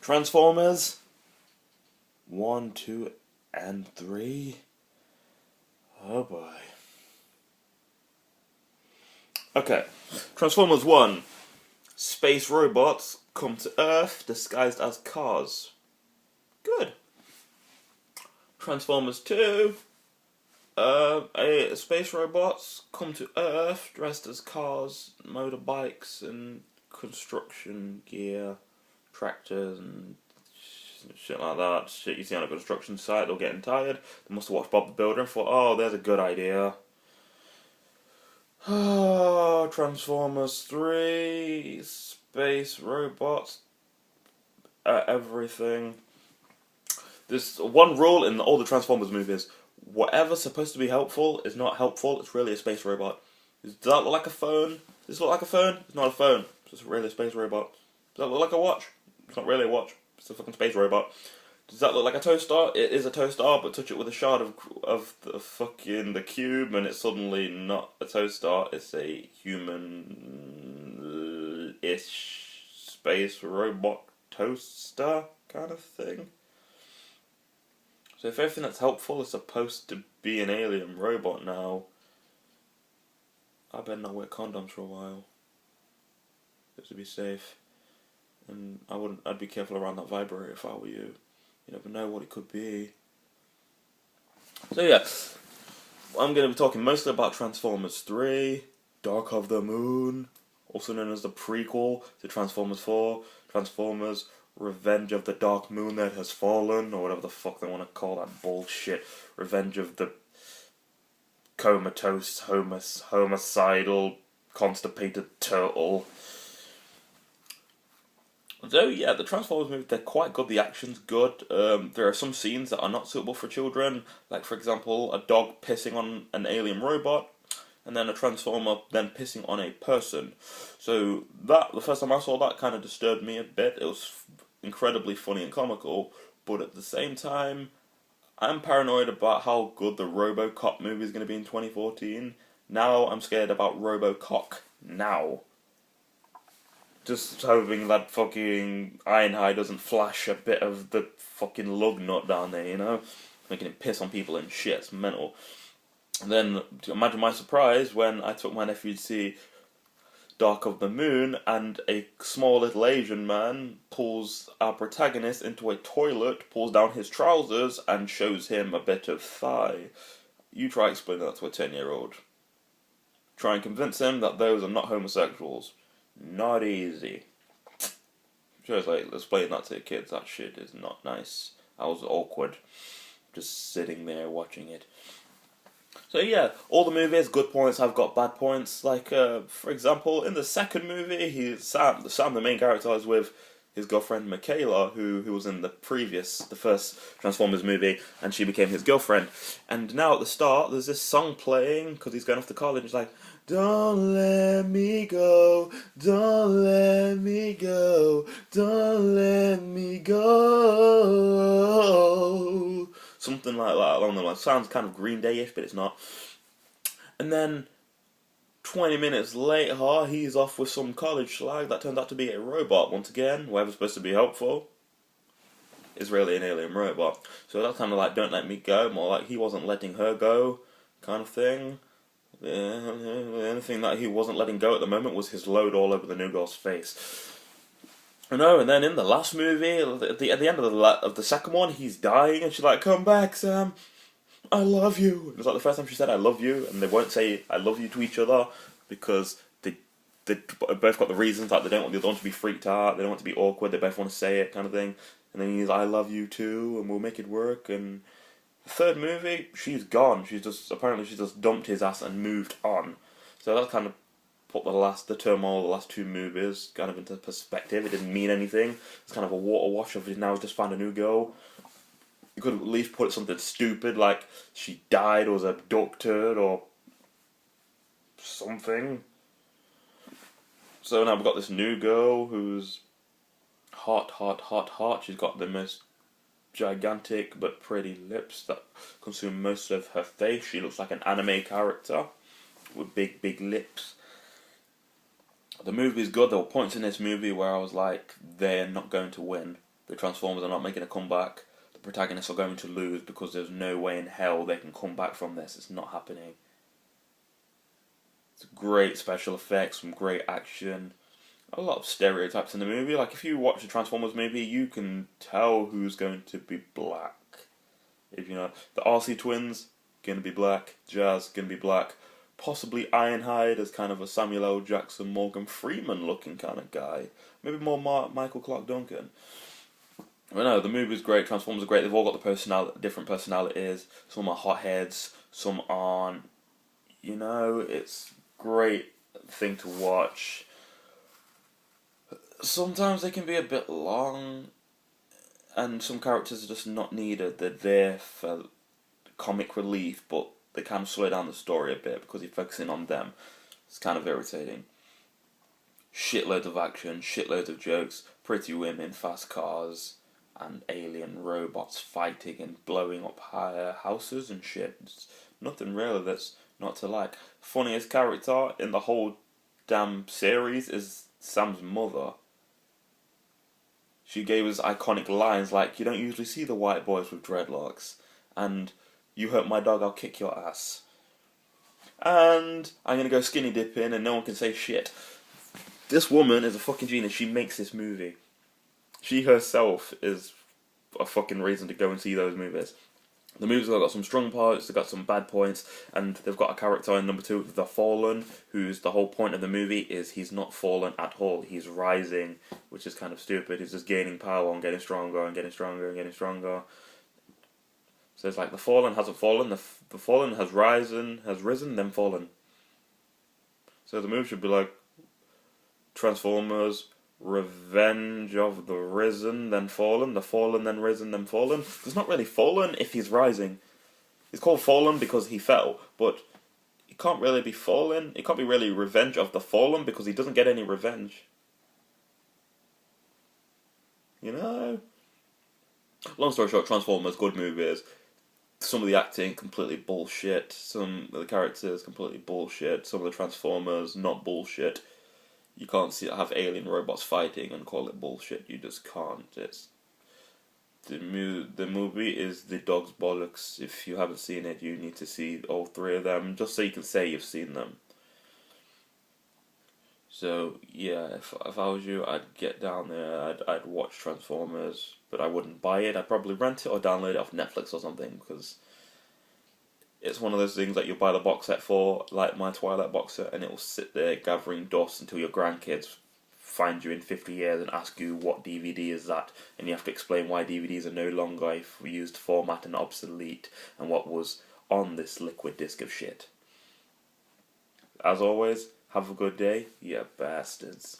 Transformers 1, 2, and 3. Oh boy. Okay, Transformers 1. Space robots come to Earth disguised as cars. Good. Transformers 2. Space robots come to Earth dressed as cars, motorbikes, and construction gear, tractors, and shit like that. Shit you see on a construction site, they're getting tired. They must have watched Bob the Builder and thought, oh, there's a good idea. Oh, Transformers 3, space robots, everything. There's one rule in all the Transformers movies: whatever's supposed to be helpful is not helpful. It's really a space robot. Does that look like a phone? Does this look like a phone? It's not a phone. It's just really a space robot. Does that look like a watch? It's not really a watch. It's a fucking space robot. Does that look like a toaster? It is a toaster, but touch it with a shard of the fucking the cube, and it's suddenly not a toaster. It's a human-ish space robot toaster kind of thing. So if everything that's helpful is supposed to be an alien robot now, I better not wear condoms for a while, just to be safe. And I'd be careful around that vibrator if I were you. You never know what it could be. So yeah, I'm going to be talking mostly about Transformers 3, Dark of the Moon, also known as the prequel to Transformers 4, Transformers Revenge of the Dark Moon that has fallen, or whatever the fuck they want to call that bullshit. Revenge of the comatose, homicidal, constipated turtle. So yeah, the Transformers movies, they're quite good, the action's good. There are some scenes that are not suitable for children, like for example, a dog pissing on an alien robot, and then a Transformer then pissing on a person. So the first time I saw that kind of disturbed me a bit. It was incredibly funny and comical, but at the same time, I'm paranoid about how good the RoboCop movie is going to be in 2014. Now I'm scared about RoboCop now. Just hoping that fucking Ironhide doesn't flash a bit of the fucking lug nut down there, you know? Making him piss on people and shit, it's mental. And then, imagine my surprise when I took my nephew to see Dark of the Moon, and a small little Asian man pulls our protagonist into a toilet, pulls down his trousers, and shows him a bit of thigh. You try explaining that to a 10-year-old. Try and convince him that those are not homosexuals. Not easy. Just like explain that to the kids. That shit is not nice. I was awkward, just sitting there watching it. So yeah, all the movies, good points have got bad points. Like for example, in the second movie, Sam, the main character, is with his girlfriend Michaela, who was in the first Transformers movie, and she became his girlfriend. And now at the start, there's this song playing because he's going off to college. It's like, don't let me go, don't let me go, don't let me go. Something like that along the line. Sounds kind of Green Day-ish, but it's not. And then 20 minutes later, he's off with some college slag that turned out to be a robot. Once again, whoever's supposed to be helpful is really an alien robot. So that's kind of like, don't let me go, more like he wasn't letting her go kind of thing. The only thing that he wasn't letting go at the moment was his load all over the new girl's face. I know, and then in the last movie, at the end of the second one, he's dying, and she's like, come back, Sam, I love you. It was like the first time she said, I love you, and they won't say, I love you to each other, because they both got the reasons, like they don't want the other one to be freaked out, they don't want to be awkward, they both want to say it, kind of thing. And then he's like, I love you too, and we'll make it work, and the third movie, she's gone. Apparently she just dumped his ass and moved on. So that kind of put the turmoil of the last two movies kind of into perspective. It didn't mean anything. It's kind of a water wash of now he's just found a new girl. You could at least put something stupid like she died or was abducted or something. So now we've got this new girl who's hot. She's got the most gigantic but pretty lips that consume most of her face. She looks like an anime character with big lips. The movie's good. There were points in this movie where I was like, they're not going to win. The Transformers are not making a comeback. The protagonists are going to lose because there's no way in hell they can come back from this. It's not happening. It's great special effects, some great action, a lot of stereotypes in the movie. Like, if you watch a Transformers movie, you can tell who's going to be black. If you know, the RC twins, going to be black. Jazz, going to be black. Possibly Ironhide as kind of a Samuel L. Jackson, Morgan Freeman looking kind of guy. Maybe more Michael Clark Duncan. I know, the movie's great, Transformers are great, they've all got the different personalities. Some are hotheads, some aren't. You know, it's great thing to watch. Sometimes they can be a bit long, and some characters are just not needed. They're there for comic relief, but they kind of slow down the story a bit because you're focusing on them. It's kind of irritating. Shitloads of action, shitloads of jokes, pretty women, fast cars, and alien robots fighting and blowing up houses and shit. It's nothing really that's not to like. Funniest character in the whole damn series is Sam's mother. She gave us iconic lines like, "You don't usually see the white boys with dreadlocks," and "You hurt my dog, I'll kick your ass." And "I'm gonna go skinny dipping and no one can say shit." This woman is a fucking genius. She makes this movie. She herself is a fucking reason to go and see those movies. The movies have got some strong parts, they've got some bad points, and they've got a character in number 2, the Fallen, who's the whole point of the movie is he's not fallen at all. He's rising, which is kind of stupid. He's just gaining power and getting stronger and getting stronger and getting stronger. So it's like the Fallen hasn't fallen, the Fallen has risen, then fallen. So the movie should be like Transformers, Revenge of the Risen, then Fallen, the Fallen, then Risen, then Fallen. There's not really Fallen if he's rising. He's called Fallen because he fell, but he can't really be Fallen. It can't be really Revenge of the Fallen because he doesn't get any revenge. You know? Long story short, Transformers, good movies. Some of the acting, completely bullshit. Some of the characters, completely bullshit. Some of the Transformers, not bullshit. You can't have alien robots fighting and call it bullshit. You just can't. It's the movie is the dog's bollocks. If you haven't seen it, you need to see all 3 of them just so you can say you've seen them. So yeah, if I was you, I'd get down there. I'd watch Transformers, but I wouldn't buy it. I'd probably rent it or download it off Netflix or something because it's one of those things that you buy the box set for, like my Twilight box set, and it will sit there gathering dust until your grandkids find you in 50 years and ask you what DVD is that, and you have to explain why DVDs are no longer a used format and obsolete, and what was on this liquid disc of shit. As always, have a good day, you bastards.